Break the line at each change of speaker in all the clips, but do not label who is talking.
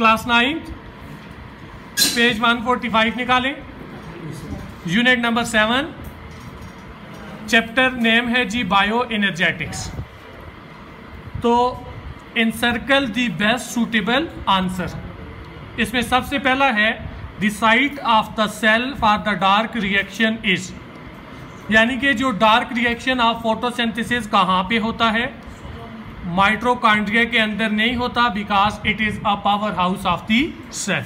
Class 9 page 145 निकालें। Unit number 7, chapter name है जी बायो एनर्जेटिक्स। तो encircle the best suitable answer. इसमें सबसे पहला है the site of the cell for the dark reaction is, यानी कि जो डार्क रिएक्शन ऑफ फोटोसिंथेसिस कहाँ पे होता है? माइटोकॉन्ड्रिया के अंदर नहीं होता, because it is a powerhouse of the cell.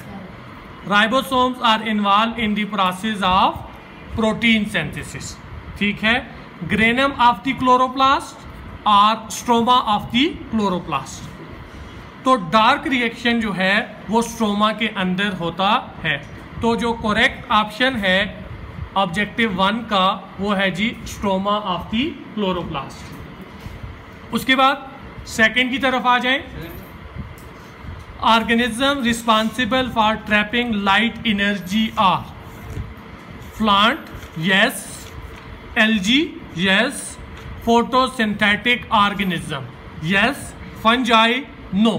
Ribosomes are involved in the process of protein synthesis. ठीक है, ग्रेनम ऑफ द क्लोरोप्लास्ट और स्ट्रोमा ऑफ द क्लोरोप्लास्ट। तो डार्क रिएक्शन जो है वो स्ट्रोमा के अंदर होता है। तो जो करेक्ट ऑप्शन है ऑब्जेक्टिव 1 का वो है जी स्ट्रोमा ऑफ द क्लोरोप्लास्ट। उसके बाद सेकंड की तरफ आ जाएं। Organism responsible for trapping light energy are plant, yes. Algae, yes. Photosynthetic organism, yes. Fungi, no.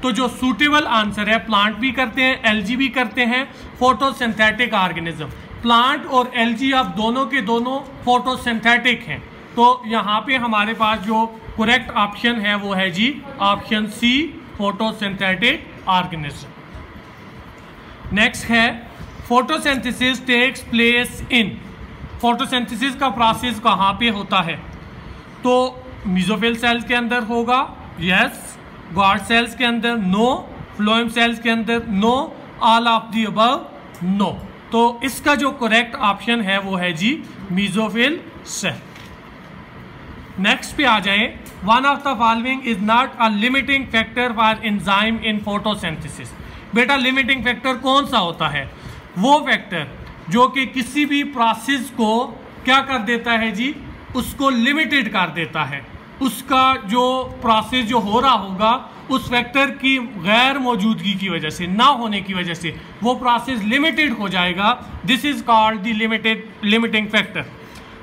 तो जो सूटेबल आंसर है, प्लांट भी करते हैं, एल्गी भी करते हैं, फोटोसिंथेटिक ऑर्गेनिज्म। प्लांट और एल्गी अब दोनों के दोनों फोटोसिंथेटिक हैं। तो यहाँ पे हमारे पास जो करेक्ट ऑप्शन है वो है जी option C, photosynthetic organism. Next है photosynthesis takes place in. Photosynthesis का प्रोसेस कहाँ पे होता है? तो मेसोफिल सेल्स के अंदर होगा, यस। गॉड सेल्स के अंदर, नो। फ्लोएम सेल्स के अंदर, no. All of the above, no. तो इसका जो करेक्ट ऑप्शन है वो है जी मेसोफिल सेल। नेक्स्ट पे आ जाएं। One of the following is not a limiting factor for enzyme in photosynthesis. बेटा लिमिटिंग फैक्टर कौन सा होता है? वो फैक्टर जो कि किसी भी प्रोसेस को क्या कर देता है जी, उसको लिमिटेड कर देता है। उसका जो प्रोसेस जो हो रहा होगा उस फैक्टर की गैर मौजूदगी की वजह से, ना होने की वजह से वो प्रोसेस लिमिटेड हो जाएगा। This is called the limiting factor.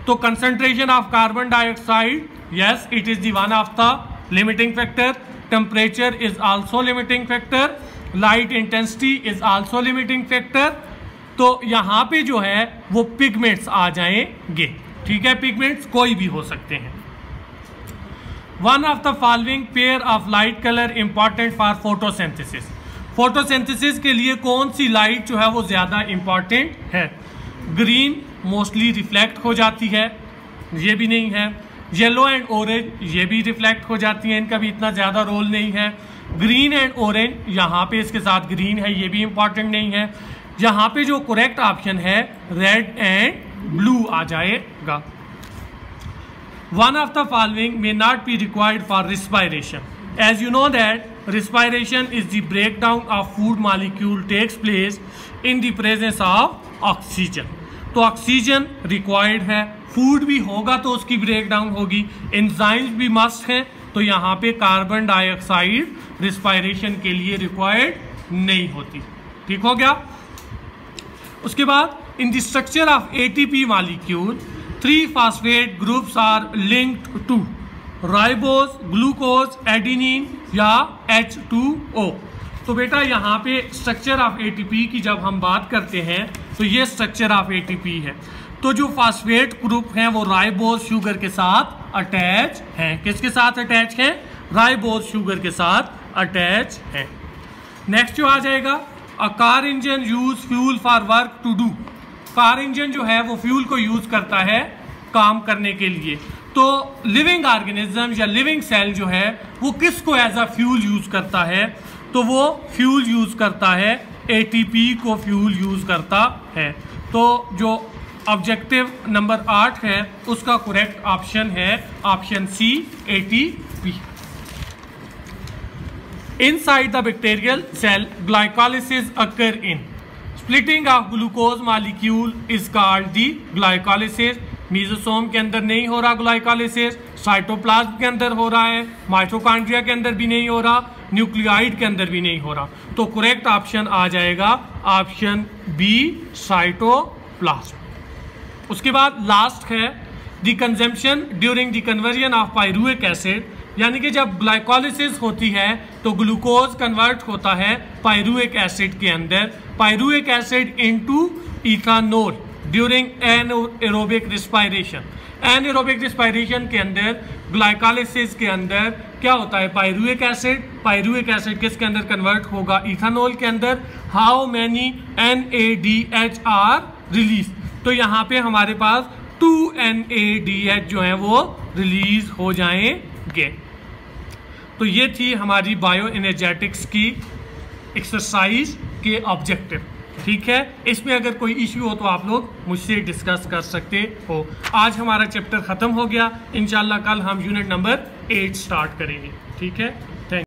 तो concentration of carbon dioxide, yes, it is the one of the limiting factor. Temperature is also limiting factor. Light intensity is also limiting factor. तो यहाँ पे जो है वो pigments आ जाएंगे। ठीक है, पिगमेंट्स कोई भी हो सकते हैं। One of the following pair of light colour important for photosynthesis. Photosynthesis के लिए कौन सी लाइट जो है वो ज़्यादा इंपॉर्टेंट है? ग्रीन मोस्टली रिफ्लेक्ट हो जाती है, ये भी नहीं है। येलो एंड ऑरेंज ये भी रिफ्लेक्ट हो जाती है, इनका भी इतना ज़्यादा रोल नहीं है। ग्रीन एंड ऑरेंज, यहाँ पे इसके साथ ग्रीन है, ये भी इंपॉर्टेंट नहीं है। यहाँ पे जो करेक्ट ऑप्शन है रेड एंड ब्लू आ जाएगा। One of the following may not be required for respiration. As you know that respiration is the breakdown of food molecule takes place in the presence of oxygen. तो oxygen required है, food भी होगा तो उसकी breakdown होगी, enzymes भी must हैं। तो यहाँ पे कार्बन डाइऑक्साइड रिस्पायरेशन के लिए रिक्वायर्ड नहीं होती। ठीक हो गया। उसके बाद in the structure of ATP molecule 3 phosphate groups are linked to ribose, glucose, adenine या H2O। तो बेटा यहाँ पे स्ट्रक्चर ऑफ एटीपी की जब हम बात करते हैं तो ये स्ट्रक्चर ऑफ एटीपी है। तो जो फॉस्फेट ग्रुप हैं वो राइबोस शुगर के साथ अटैच हैं। किसके साथ अटैच हैं? राइबोस शुगर के साथ अटैच हैं। नेक्स्ट जो आ जाएगा, a car engine use fuel for work to do. Car engine जो है वो फ्यूल को यूज करता है काम करने के लिए। तो लिविंग ऑर्गेनिज्म या लिविंग सेल जो है वो किसको एज अ फ्यूल यूज करता है? तो वो फ्यूल यूज करता है एटीपी को फ्यूल यूज करता है। तो जो ऑब्जेक्टिव नंबर 8 है उसका करेक्ट ऑप्शन है option C, ATP. Inside the bacterial cell glycolysis occur in. Splitting of glucose molecule is called the glycolysis. Mesosome के अंदर नहीं हो रहा ग्लाइकोलिसिस, साइटोप्लाज्म के अंदर हो रहा है, माइटोकॉन्ड्रिया के अंदर भी नहीं हो रहा, न्यूक्लियाइड के अंदर भी नहीं हो रहा। तो करेक्ट ऑप्शन आ जाएगा ऑप्शन बी, साइटोप्लाज्म। उसके बाद लास्ट है the consumption during the conversion of pyruvic acid, यानी कि जब ग्लाइकोलिसिस होती है तो ग्लूकोज कन्वर्ट होता है पायरुविक एसिड के अंदर, pyruvic acid into ethanol during anaerobic respiration. Anaerobic respiration के अंदर ग्लाइकोलाइसिस के अंदर क्या होता है, पायरुविक एसिड किसके अंदर कन्वर्ट होगा, इथानॉल के अंदर। How many NADH are release, तो यहाँ पे हमारे पास 2 NADH जो है वो रिलीज हो जाएंगे। तो ये थी हमारी बायो एनर्जेटिक्स की एक्सरसाइज के ऑब्जेक्टिव। ठीक है, इसमें अगर कोई इश्यू हो तो आप लोग मुझसे डिस्कस कर सकते हो। आज हमारा चैप्टर ख़त्म हो गया, इंशाल्लाह कल हम यूनिट नंबर 8 स्टार्ट करेंगे। ठीक है।